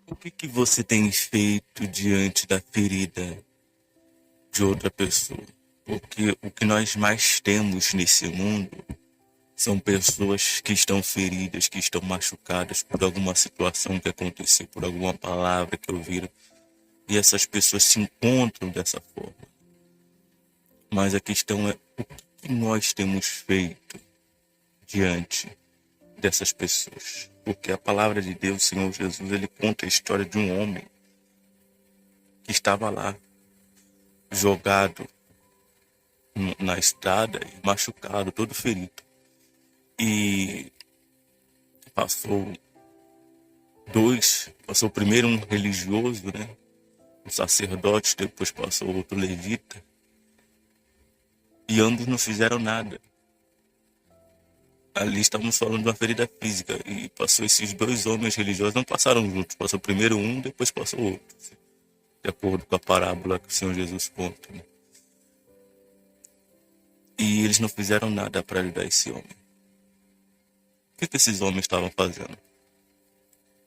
O que você tem feito diante da ferida de outra pessoa? Porque o que nós mais temos nesse mundo são pessoas que estão feridas, que estão machucadas por alguma situação que aconteceu, por alguma palavra que ouviram. E essas pessoas se encontram dessa forma. Mas a questão é o que nós temos feito diante dessas pessoas. Porque a palavra de Deus, Senhor Jesus, ele conta a história de um homem que estava lá, jogado na estrada e machucado, todo ferido. E passou passou primeiro um religioso, né? Um sacerdote, depois passou outro levita. E ambos não fizeram nada. Ali estamos falando de uma ferida física. E passou esses dois homens religiosos, não passaram juntos. Passou primeiro um, depois passou outro. De acordo com a parábola que o Senhor Jesus conta, né? E eles não fizeram nada para ajudar esse homem. O que esses homens estavam fazendo?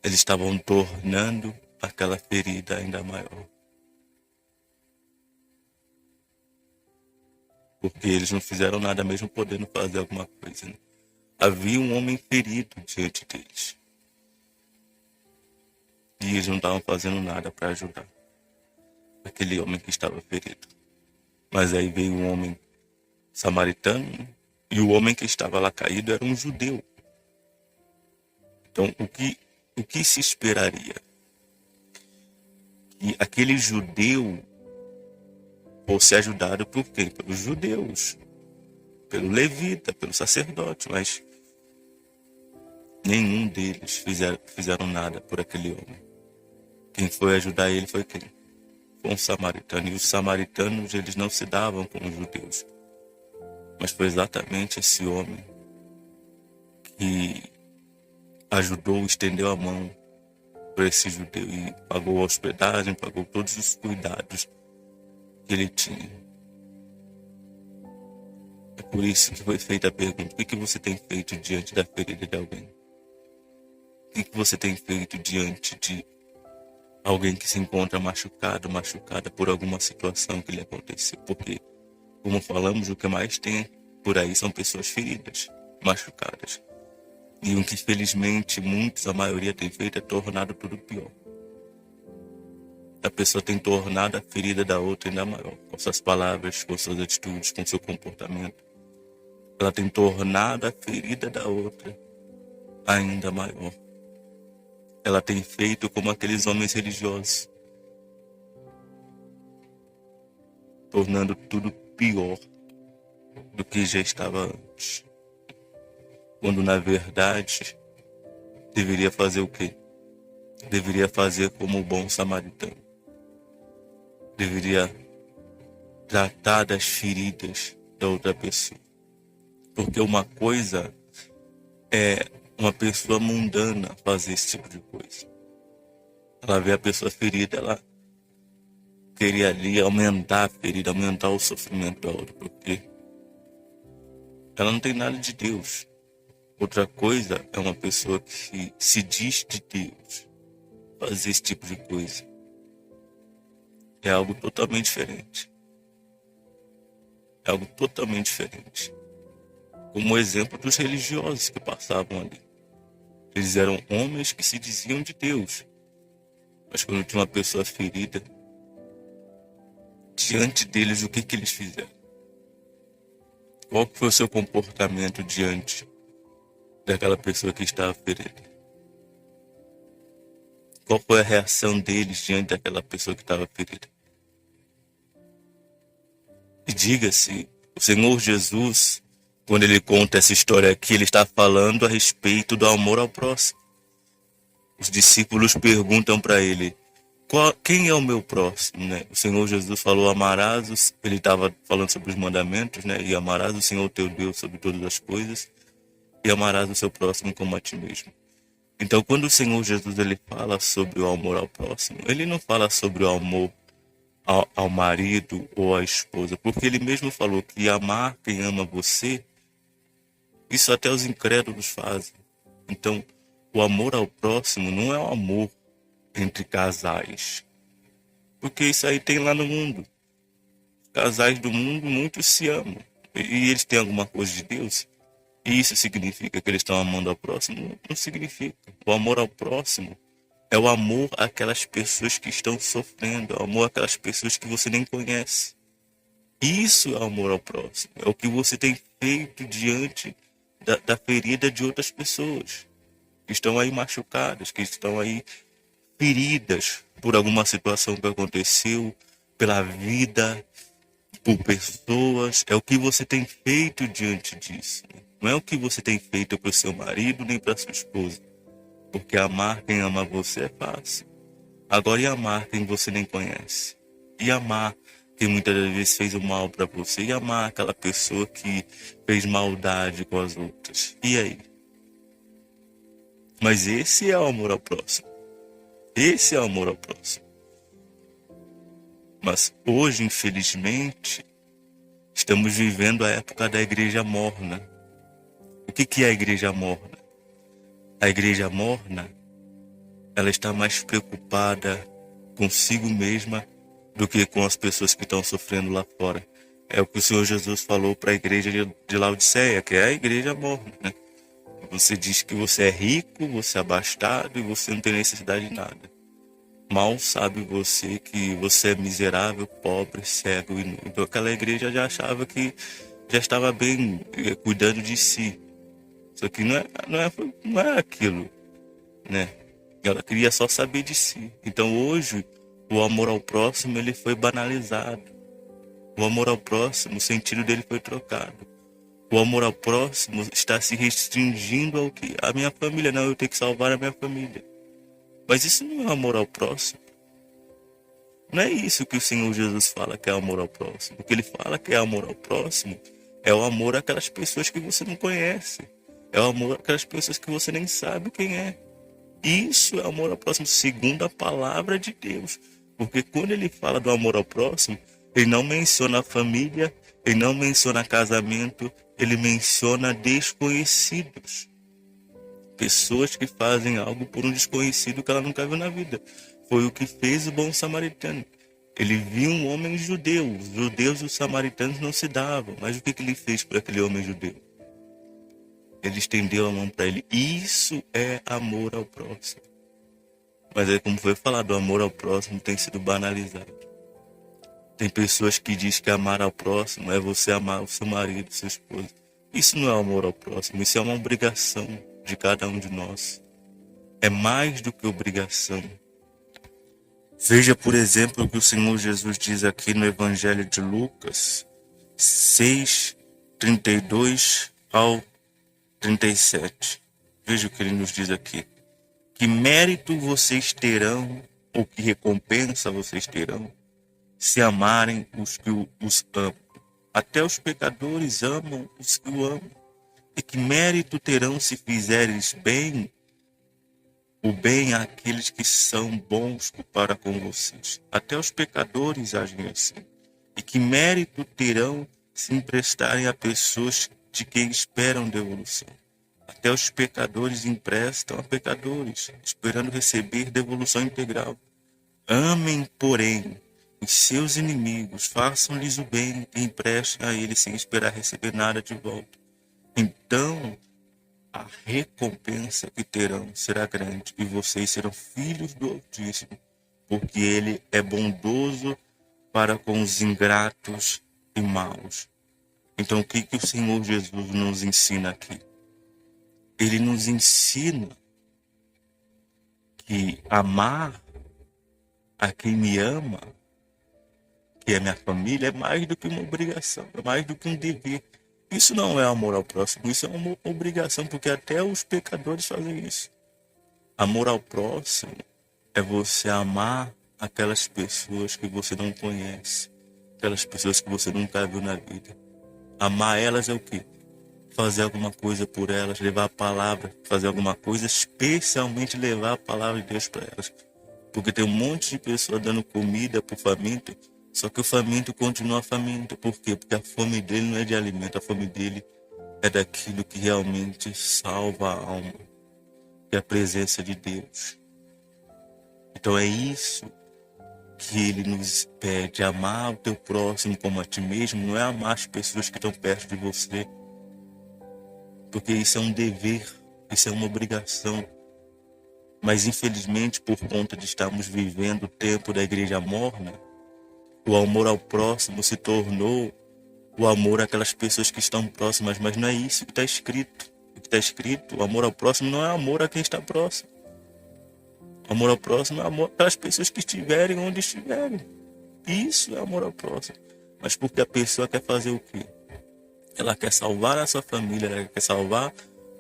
Eles estavam tornando aquela ferida ainda maior. Porque eles não fizeram nada mesmo podendo fazer alguma coisa, né? Havia um homem ferido diante deles. E eles não estavam fazendo nada para ajudar aquele homem que estava ferido. Mas aí veio um homem samaritano, né? E o homem que estava lá caído era um judeu. Então, o que se esperaria? Que aquele judeu fosse ajudado por quem? Pelos judeus, pelo levita, pelo sacerdote, mas nenhum deles fizeram nada por aquele homem. Quem foi ajudar ele foi quem? Foi um samaritano. E os samaritanos, eles não se davam com os judeus. Mas foi exatamente esse homem que ajudou, estendeu a mão para esse judeu e pagou a hospedagem, pagou todos os cuidados que ele tinha. É por isso que foi feita a pergunta: o que você tem feito diante da ferida de alguém? O que você tem feito diante de alguém que se encontra machucado, machucada por alguma situação que lhe aconteceu? Porque, como falamos, o que mais tem por aí são pessoas feridas, machucadas. E o que, felizmente, muitos, a maioria tem feito é tornado tudo pior. A pessoa tem tornado a ferida da outra ainda maior, com suas palavras, com suas atitudes, com seu comportamento. Ela tem tornado a ferida da outra ainda maior. Ela tem feito como aqueles homens religiosos, tornando tudo pior do que já estava antes. Quando, na verdade, deveria fazer o quê? Deveria fazer como o bom samaritano. Deveria tratar das feridas da outra pessoa. Porque uma coisa é uma pessoa mundana fazer esse tipo de coisa. Ela vê a pessoa ferida, ela queria ali aumentar a ferida, aumentar o sofrimento da outra, porque ela não tem nada de Deus. Outra coisa é uma pessoa que se diz de Deus fazer esse tipo de coisa. É algo totalmente diferente. É algo totalmente diferente. Como o exemplo dos religiosos que passavam ali. Eles eram homens que se diziam de Deus. Mas quando tinha uma pessoa ferida, diante deles, o que eles fizeram? Qual foi o seu comportamento diante daquela pessoa que estava ferida? Qual foi a reação deles diante daquela pessoa que estava ferida? E diga-se, o Senhor Jesus, quando ele conta essa história aqui, ele está falando a respeito do amor ao próximo. Os discípulos perguntam para ele: quem é o meu próximo, né? O Senhor Jesus falou: amarás, ele estava falando sobre os mandamentos, né? E amarás o Senhor teu Deus sobre todas as coisas, e amarás o seu próximo como a ti mesmo. Então, quando o Senhor Jesus ele fala sobre o amor ao próximo, ele não fala sobre o amor ao marido ou à esposa, porque ele mesmo falou que amar quem ama você, isso até os incrédulos fazem. Então, o amor ao próximo não é o amor entre casais. Porque isso aí tem lá no mundo. Casais do mundo, muitos se amam. E eles têm alguma coisa de Deus. E isso significa que eles estão amando ao próximo? Não, não significa. O amor ao próximo é o amor àquelas pessoas que estão sofrendo, é o amor àquelas pessoas que você nem conhece. Isso é o amor ao próximo. É o que você tem feito diante da ferida de outras pessoas que estão aí machucadas, que estão aí feridas por alguma situação que aconteceu, pela vida, por pessoas. É o que você tem feito diante disso. Não é o que você tem feito para o seu marido nem para sua esposa. Porque amar quem ama você é fácil. Agora, e amar quem você nem conhece? E amar quem muitas das vezes fez o mal para você? E amar aquela pessoa que fez maldade com as outras? E aí? Mas esse é o amor ao próximo. Esse é o amor ao próximo. Mas hoje, infelizmente, estamos vivendo a época da igreja morna. O que é a igreja morna? A igreja morna, ela está mais preocupada consigo mesma do que com as pessoas que estão sofrendo lá fora. É o que o Senhor Jesus falou para a igreja de Laodiceia, que é a igreja morna, né? Você diz que você é rico, você é abastado e você não tem necessidade de nada. Mal sabe você que você é miserável, pobre, cego e nu. Então aquela igreja já achava que já estava bem cuidando de si. Só que não é aquilo, né? Ela queria só saber de si. Então hoje o amor ao próximo ele foi banalizado. O amor ao próximo, o sentido dele foi trocado. O amor ao próximo está se restringindo ao que a minha família, não, eu tenho que salvar a minha família. Mas isso não é amor ao próximo. Não é isso que o Senhor Jesus fala que é amor ao próximo. O que ele fala que é amor ao próximo é o amor àquelas pessoas que você não conhece. É o amor àquelas pessoas que você nem sabe quem é. Isso é amor ao próximo, segundo a palavra de Deus. Porque quando ele fala do amor ao próximo, ele não menciona a família, ele não menciona casamento, ele menciona desconhecidos. Pessoas que fazem algo por um desconhecido que ela nunca viu na vida. Foi o que fez o bom samaritano. Ele viu um homem judeu. Os judeus e os samaritanos não se davam. Mas o que ele fez para aquele homem judeu? Ele estendeu a mão para ele. Isso é amor ao próximo. Mas aí, como foi falado, o amor ao próximo tem sido banalizado. Tem pessoas que dizem que amar ao próximo é você amar o seu marido, sua esposa. Isso não é amor ao próximo, isso é uma obrigação de cada um de nós. É mais do que obrigação. Veja, por exemplo, o que o Senhor Jesus diz aqui no Evangelho de Lucas 6, 32 ao 37. Veja o que ele nos diz aqui. Que mérito vocês terão, ou que recompensa vocês terão, se amarem os que os amam. Até os pecadores amam os que o amam. E que mérito terão se fizeres bem, o bem àqueles que são bons para com vocês. Até os pecadores agem assim. E que mérito terão se emprestarem a pessoas de quem esperam devolução. Até os pecadores emprestam a pecadores, esperando receber devolução integral. Amem, porém, os seus inimigos, façam-lhes o bem e emprestem a eles sem esperar receber nada de volta. Então, a recompensa que terão será grande e vocês serão filhos do Altíssimo, porque ele é bondoso para com os ingratos e maus. Então, o que o Senhor Jesus nos ensina aqui? Ele nos ensina que amar a quem me ama, que é minha família, é mais do que uma obrigação, é mais do que um dever. Isso não é amor ao próximo, isso é uma obrigação, porque até os pecadores fazem isso. Amor ao próximo é você amar aquelas pessoas que você não conhece, aquelas pessoas que você nunca viu na vida. Amar elas é o quê? Fazer alguma coisa por elas, levar a palavra, fazer alguma coisa, especialmente levar a palavra de Deus para elas. Porque tem um monte de pessoas dando comida para o faminto, só que o faminto continua faminto. Por quê? Porque a fome dele não é de alimento, a fome dele é daquilo que realmente salva a alma, que é a presença de Deus. Então é isso que ele nos pede, amar o teu próximo como a ti mesmo. Não é amar as pessoas que estão perto de você, porque isso é um dever, isso é uma obrigação. Mas infelizmente, por conta de estarmos vivendo o tempo da igreja morna, o amor ao próximo se tornou o amor àquelas pessoas que estão próximas, mas não é isso que está escrito. O que está escrito, o amor ao próximo não é amor a quem está próximo. O amor ao próximo é amor àquelas pessoas que estiverem onde estiverem. Isso é amor ao próximo. Mas porque a pessoa quer fazer o quê? Ela quer salvar a sua família, ela quer salvar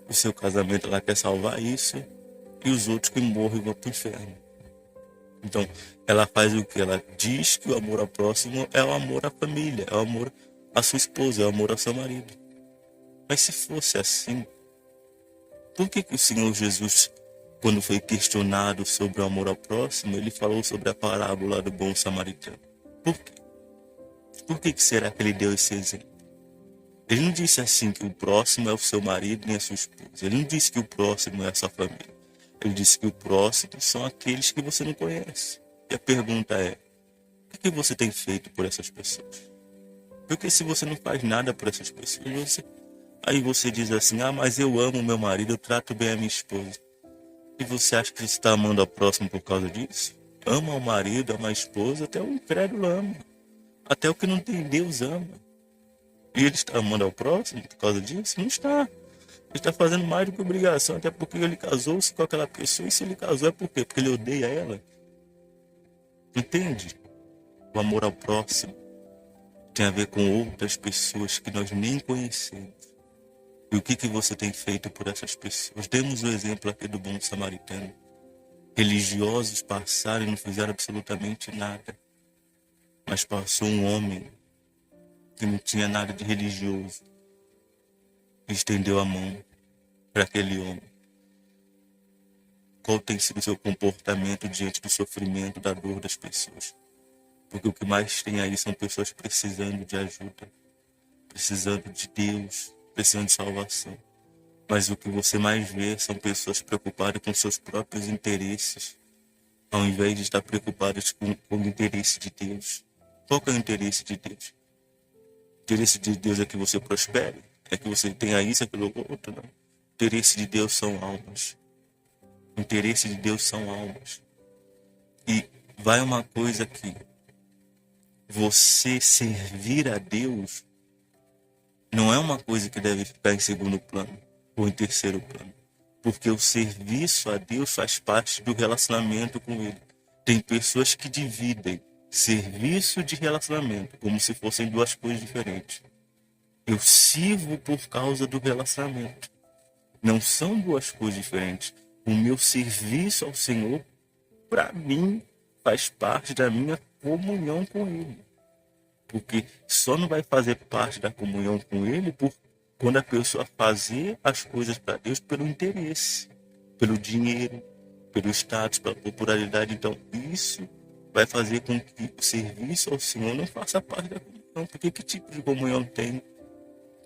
o seu casamento, ela quer salvar isso, e os outros que morrem vão para o inferno. Então, ela faz o que? Ela diz que o amor ao próximo é o amor à família, é o amor à sua esposa, é o amor ao seu marido. Mas se fosse assim, por que o Senhor Jesus, quando foi questionado sobre o amor ao próximo, ele falou sobre a parábola do bom samaritano? Por quê? Por que será que ele deu esse exemplo? Ele não disse assim que o próximo é o seu marido nem a sua esposa. Ele não disse que o próximo é a sua família. Ele disse que o próximo são aqueles que você não conhece. E a pergunta é, o que você tem feito por essas pessoas? Porque se você não faz nada por essas pessoas, aí você diz assim, mas eu amo meu marido, eu trato bem a minha esposa. E você acha que você está amando ao próximo por causa disso? Ama o marido, ama a esposa, até o incrédulo ama. Até o que não tem Deus ama. E ele está amando ao próximo por causa disso? Não está. Ele está fazendo mais do que obrigação, até porque ele casou-se com aquela pessoa. E se ele casou é por quê? Porque ele odeia ela. Entende? O amor ao próximo tem a ver com outras pessoas que nós nem conhecemos. E o que você tem feito por essas pessoas? Demos o exemplo aqui do bom samaritano. Religiosos passaram e não fizeram absolutamente nada. Mas passou um homem que não tinha nada de religioso e estendeu a mão para aquele homem. Qual tem sido o seu comportamento diante do sofrimento, da dor das pessoas? Porque o que mais tem aí são pessoas precisando de ajuda, precisando de Deus, precisando de salvação. Mas o que você mais vê são pessoas preocupadas com seus próprios interesses, ao invés de estar preocupadas com o interesse de Deus. Qual é o interesse de Deus? O interesse de Deus é que você prospere, é que você tenha isso, aquilo, outro, não. O interesse de Deus são almas. O interesse de Deus são almas. E vai uma coisa aqui. Você servir a Deus não é uma coisa que deve ficar em segundo plano ou em terceiro plano. Porque o serviço a Deus faz parte do relacionamento com Ele. Tem pessoas que dividem serviço de relacionamento como se fossem duas coisas diferentes. Eu sirvo por causa do relacionamento. Não são duas coisas diferentes. O meu serviço ao Senhor, para mim, faz parte da minha comunhão com Ele. Porque só não vai fazer parte da comunhão com Ele quando a pessoa fazer as coisas para Deus pelo interesse, pelo dinheiro, pelo status, pela popularidade. Então, isso vai fazer com que o serviço ao Senhor não faça parte da comunhão. Porque que tipo de comunhão tem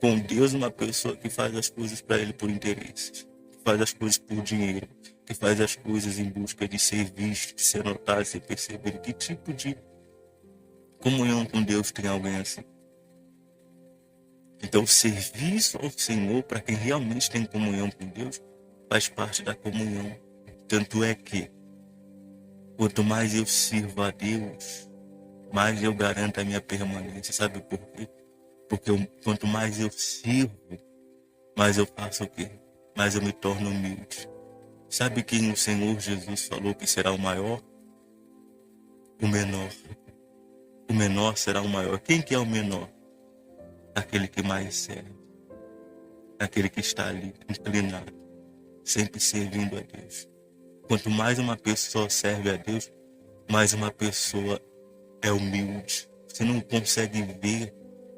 com Deus uma pessoa que faz as coisas para Ele por interesse, que faz as coisas por dinheiro, que faz as coisas em busca de ser visto, de ser notado, de ser percebido? Que tipo de comunhão com Deus tem alguém assim? Então, o serviço ao Senhor, para quem realmente tem comunhão com Deus, faz parte da comunhão. Tanto é que, quanto mais eu sirvo a Deus, mais eu garanto a minha permanência. Sabe por quê? Porque quanto mais eu sirvo, mais eu faço o quê? Mais eu me torno humilde. Sabe quem o Senhor Jesus falou que será o maior? O menor. O menor será o maior. Quem que é o menor? Aquele que mais serve. Aquele que está ali, inclinado, sempre servindo a Deus. Quanto mais uma pessoa serve a Deus, mais uma pessoa é humilde. Você não consegue ver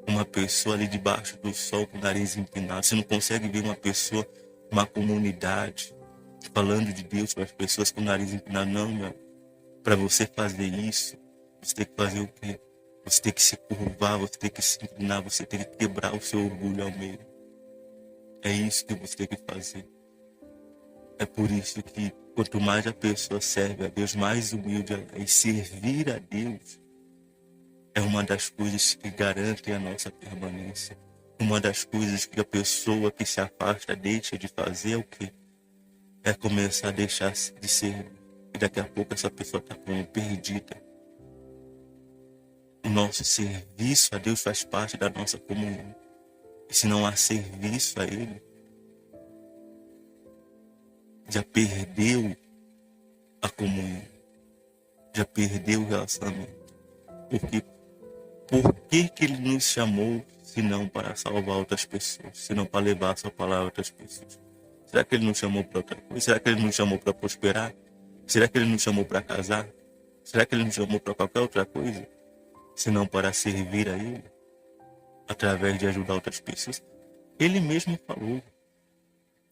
uma pessoa ali debaixo do sol com o nariz empinado. Você não consegue ver uma pessoa, uma comunidade, falando de Deus para as pessoas com o nariz empinado. Não, meu. Para você fazer isso, você tem que fazer o quê? Você tem que se curvar, você tem que se inclinar, você tem que quebrar o seu orgulho ao meio. É isso que você tem que fazer. É por isso que Quanto mais a pessoa serve a Deus, mais humilde ela é. E servir a Deus é uma das coisas que garantem a nossa permanência. Uma das coisas que a pessoa que se afasta deixa de fazer é o quê? É começar a deixar de servir. E daqui a pouco essa pessoa está como perdida. O nosso serviço a Deus faz parte da nossa comunhão. E se não há serviço a Ele, já perdeu a comunhão. Já perdeu o relacionamento. Porque por que Ele nos chamou, se não para salvar outras pessoas, se não para levar a sua palavra a outras pessoas? Será que Ele nos chamou para outra coisa? Será que Ele nos chamou para prosperar? Será que Ele nos chamou para casar? Será que Ele nos chamou para qualquer outra coisa? Se não para servir a Ele, através de ajudar outras pessoas? Ele mesmo falou.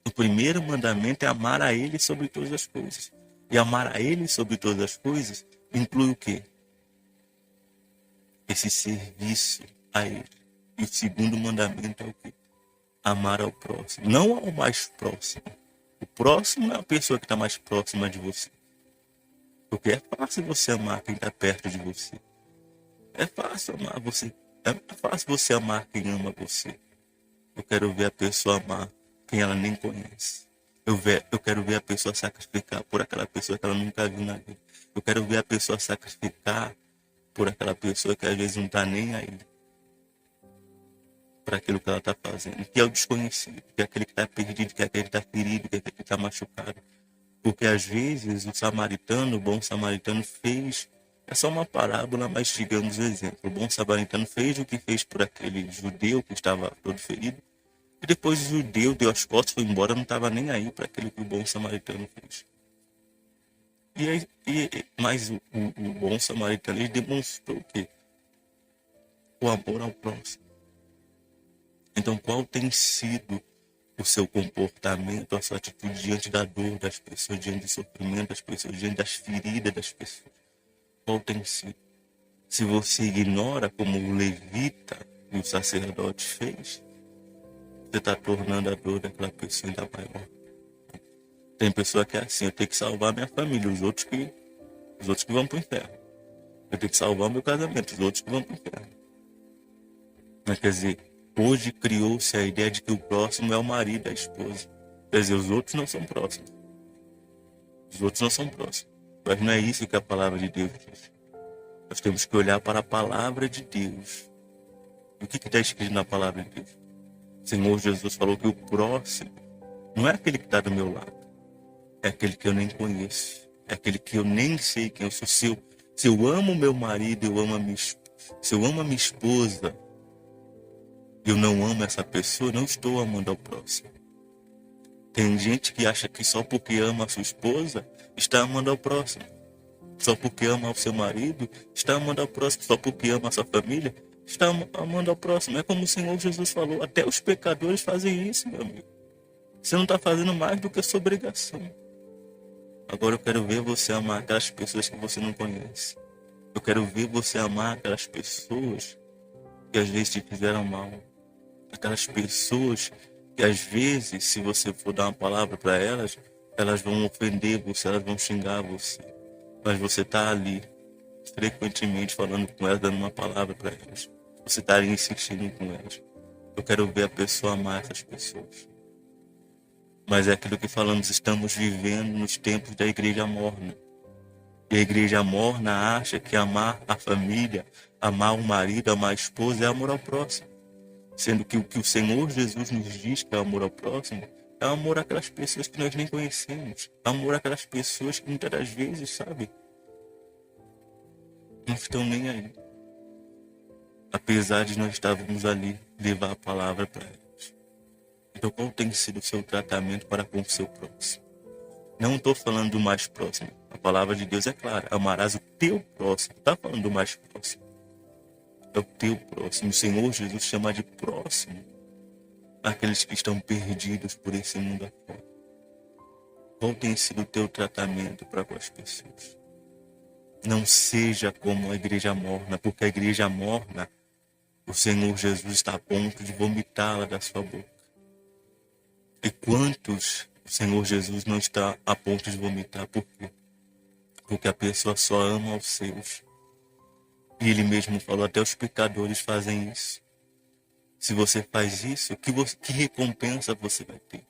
O primeiro mandamento é amar a Ele sobre todas as coisas. E amar a Ele sobre todas as coisas inclui o quê? Esse serviço a Ele. E o segundo mandamento é o quê? Amar ao próximo. Não ao mais próximo. O próximo é a pessoa que está mais próxima de você. Porque é fácil você amar quem está perto de você. É fácil amar você. É fácil você amar quem ama você. Eu quero ver a pessoa amar quem ela nem conhece. Eu quero ver a pessoa sacrificar por aquela pessoa que ela nunca viu na vida. Eu quero ver a pessoa sacrificar por aquela pessoa que às vezes não está nem aí para aquilo que ela está fazendo, que é o desconhecido, que é aquele que está perdido, que é aquele que está ferido, que é aquele que está machucado. Porque às vezes o bom samaritano fez, é só uma parábola, mas digamos o exemplo, o bom samaritano fez o que fez por aquele judeu que estava todo ferido, e depois o judeu deu as costas, foi embora, não estava nem aí para aquilo que o bom samaritano fez. Mas o bom samaritano, ele demonstrou o quê? O amor ao próximo. Então, qual tem sido o seu comportamento, a sua atitude diante da dor das pessoas, diante do sofrimento das pessoas, diante das feridas das pessoas? Qual tem sido? Se você ignora como o levita e o sacerdote fez, você está tornando a dor daquela pessoa ainda maior. Tem pessoa que é assim, eu tenho que salvar minha família, os outros que vão para o inferno. Eu tenho que salvar meu casamento, os outros que vão para o inferno. Mas quer dizer, hoje criou-se a ideia de que o próximo é o marido, a esposa. Quer dizer, os outros não são próximos. Os outros não são próximos. Mas não é isso que a palavra de Deus diz. Nós temos que olhar para a palavra de Deus. E o que está escrito na palavra de Deus? O Senhor Jesus falou que o próximo não é aquele que está do meu lado. É aquele que eu nem conheço. É aquele que eu nem sei quem eu sou. Se eu amo meu marido, eu amo a minha esposa. Se eu amo a minha esposa, eu não amo essa pessoa, não estou amando ao próximo. Tem gente que acha que só porque ama a sua esposa, está amando ao próximo. Só porque ama o seu marido, está amando ao próximo. Só porque ama a sua família, está amando ao próximo. É como o Senhor Jesus falou, até os pecadores fazem isso, meu amigo. Você não está fazendo mais do que a sua obrigação. Agora eu quero ver você amar aquelas pessoas que você não conhece. Eu quero ver você amar aquelas pessoas que às vezes te fizeram mal. Aquelas pessoas que às vezes, se você for dar uma palavra para elas, elas vão ofender você, elas vão xingar você. Mas você está ali, frequentemente falando com elas, dando uma palavra para elas. Você está ali insistindo com elas. Eu quero ver a pessoa amar essas pessoas. Mas é aquilo que falamos, estamos vivendo nos tempos da igreja morna. E a igreja morna acha que amar a família, amar o marido, amar a esposa é amor ao próximo. Sendo que o que o Senhor Jesus nos diz que é amor ao próximo, é amor àquelas pessoas que nós nem conhecemos. Amor àquelas pessoas que muitas das vezes, sabe, não estão nem aí. Apesar de nós estarmos ali, levar a palavra para elas. Então, qual tem sido o seu tratamento para com o seu próximo? Não estou falando do mais próximo. A palavra de Deus é clara. Amarás o teu próximo. Está falando do mais próximo. É o teu próximo. O Senhor Jesus chama de próximo aqueles que estão perdidos por esse mundo afora. Qual tem sido o teu tratamento para com as pessoas? Não seja como a igreja morna, porque a igreja morna, o Senhor Jesus está a ponto de vomitá-la da sua boca. E quantos O Senhor Jesus não está a ponto de vomitar. Por quê? Porque a pessoa só ama os seus. E ele mesmo falou, até os pecadores fazem isso. Se você faz isso, que recompensa você vai ter?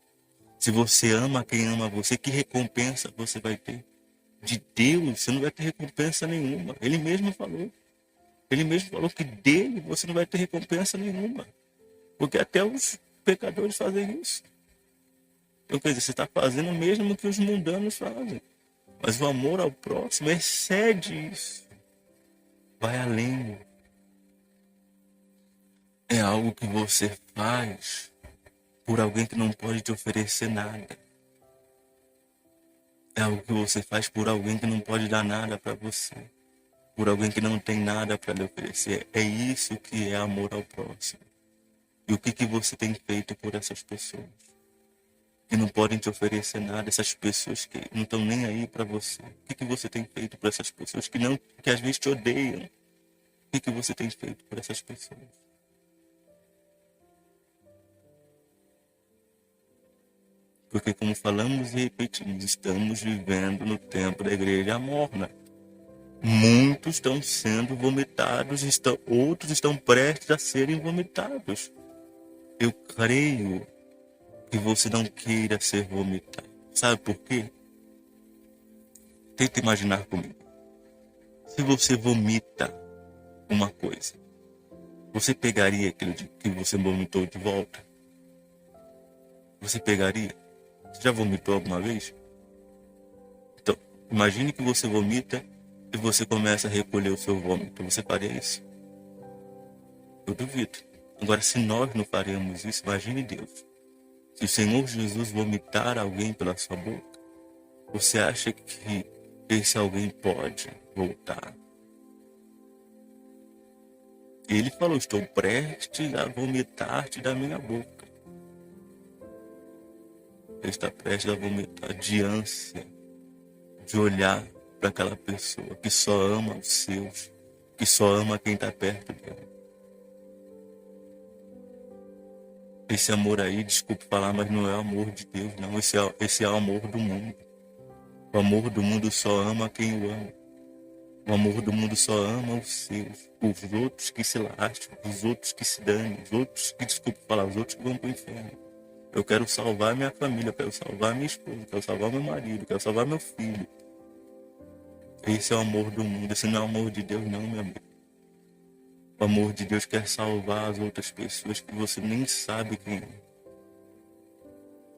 Se você ama quem ama você, que recompensa você vai ter? De Deus, você não vai ter recompensa nenhuma. Ele mesmo falou. Ele mesmo falou que dele você não vai ter recompensa nenhuma. Porque até os pecadores fazem isso. Então, quer dizer, você está fazendo o mesmo que os mundanos fazem. Mas o amor ao próximo excede isso. Vai além. É algo que você faz por alguém que não pode te oferecer nada. É algo que você faz por alguém que não pode dar nada para você. Por alguém que não tem nada para lhe oferecer. É isso que é amor ao próximo. E o que você tem feito por essas pessoas? Que não podem te oferecer nada, essas pessoas que não estão nem aí para você. O que você tem feito por essas pessoas que às vezes te odeiam? O que você tem feito por essas pessoas? Porque, como falamos e repetimos, estamos vivendo no tempo da igreja morna. Muitos estão sendo vomitados, outros estão prestes a serem vomitados. Eu creio que você não queira ser vomitado. Sabe por quê? Tenta imaginar comigo. Se você vomita uma coisa, você pegaria aquilo que você vomitou de volta? Você pegaria? Você já vomitou alguma vez? Então, imagine que você vomita e você começa a recolher o seu vômito. Você faria isso? Eu duvido. Agora, se nós não faremos isso, imagine Deus. Se o Senhor Jesus vomitar alguém pela sua boca, você acha que esse alguém pode voltar? Ele falou, estou prestes a vomitar-te da minha boca. Ele está prestes a vomitar de ânsia, de olhar para aquela pessoa que só ama os seus, que só ama quem está perto dela. Esse amor aí, desculpe falar, mas não é amor de Deus, não. Esse é o amor do mundo. O amor do mundo só ama quem o ama. O amor do mundo só ama os seus. Os outros que se lascam, os outros que se danem, os outros que, desculpe falar, os outros que vão para o inferno. Eu quero salvar minha família, eu quero salvar minha esposa, eu quero salvar meu marido, eu quero salvar meu filho. Esse é o amor do mundo, esse não é o amor de Deus não, meu amigo. O amor de Deus quer salvar as outras pessoas que você nem sabe quem é.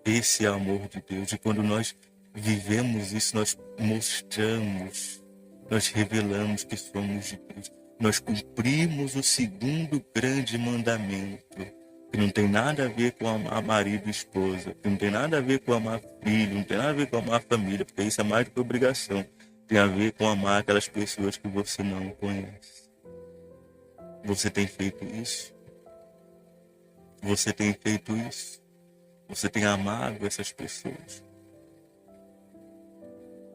Esse é o amor de Deus. E quando nós vivemos isso, nós mostramos, nós revelamos que somos de Deus. Nós cumprimos o segundo grande mandamento, que não tem nada a ver com amar marido e esposa, que não tem nada a ver com amar filho, não tem nada a ver com amar família, porque isso é mais do que obrigação. Tem a ver com amar aquelas pessoas que você não conhece. Você tem feito isso? Você tem feito isso? Você tem amado essas pessoas?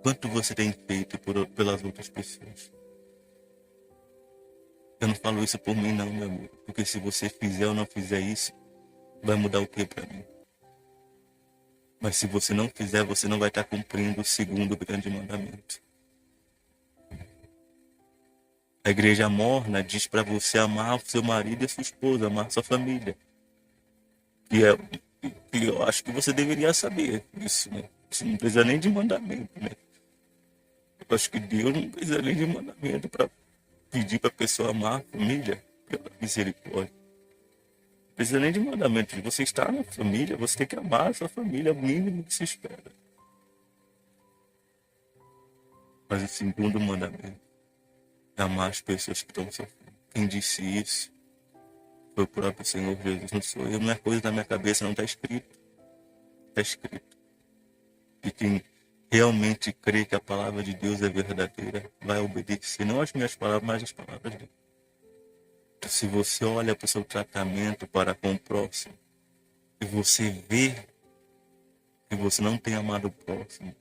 Quanto você tem feito pelas outras pessoas? Eu não falo isso por mim não, meu amigo. Porque se você fizer ou não fizer isso, vai mudar o que para mim? Mas se você não fizer, você não vai estar cumprindo o segundo grande mandamento. A igreja morna diz para você amar o seu marido e a sua esposa, amar a sua família. E eu acho que você deveria saber isso, né? Isso não precisa nem de mandamento, né? Eu acho que Deus não precisa nem de mandamento para pedir para a pessoa amar a família, pela misericórdia. Não precisa nem de mandamento. Você está na família, você tem que amar a sua família, é o mínimo que se espera. Mas o segundo mandamento é amar as pessoas que estão sofrendo. Quem disse isso foi o próprio Senhor Jesus, não sou eu. Não é coisa da minha cabeça, não está escrito. Está escrito. E quem realmente crê que a palavra de Deus é verdadeira, vai obedecer, não as minhas palavras, mas as palavras dele. Então, se você olha para o seu tratamento para com o próximo, e você vê que você não tem amado o próximo,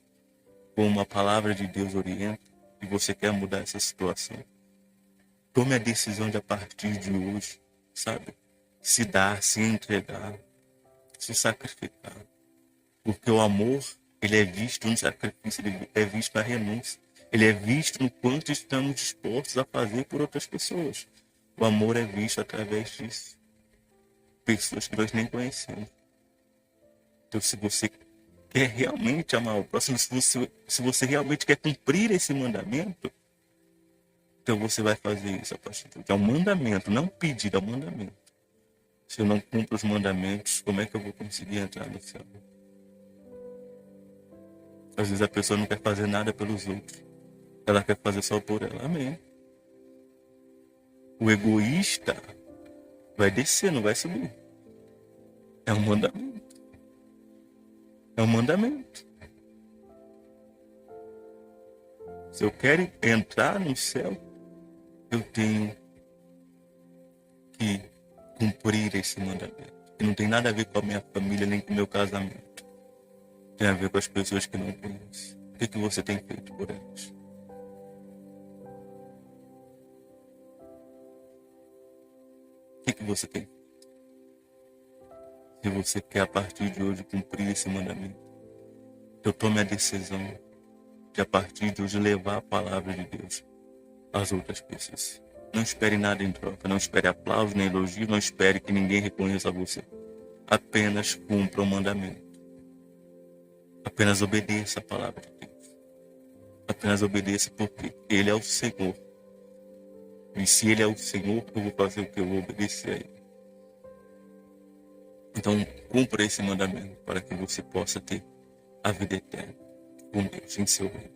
como a palavra de Deus orienta, e você quer mudar essa situação, tome a decisão de a partir de hoje, sabe? Se dar, se entregar, se sacrificar. Porque o amor, ele é visto no sacrifício, ele é visto na renúncia. Ele é visto no quanto estamos dispostos a fazer por outras pessoas. O amor é visto através disso. Pessoas que nós nem conhecemos. Então, se você quer realmente amar o próximo, se você realmente quer cumprir esse mandamento, então você vai fazer isso a partir de hoje. É um mandamento, não um pedido, é um mandamento. Se eu não cumpro os mandamentos, como é que eu vou conseguir entrar no céu? Às vezes a pessoa não quer fazer nada pelos outros. Ela quer fazer só por ela. Amém. O egoísta vai descer, não vai subir. É um mandamento. É um mandamento. Se eu quero entrar no céu, eu tenho que cumprir esse mandamento. Que não tem nada a ver com a minha família, nem com o meu casamento. Tem a ver com as pessoas que não conheço. O que você tem feito por elas? O que você tem feito? Se você quer a partir de hoje cumprir esse mandamento, eu tome a decisão de a partir de hoje levar a palavra de Deus às outras pessoas. Não espere nada em troca, não espere aplauso nem elogio, não espere que ninguém reconheça você. Apenas cumpra o mandamento. Apenas obedeça a palavra de Deus. Apenas obedeça porque Ele é o Senhor. E se Ele é o Senhor, eu vou fazer o que eu vou obedecer a Ele. Então, cumpra esse mandamento para que você possa ter a vida eterna com Deus em seu reino.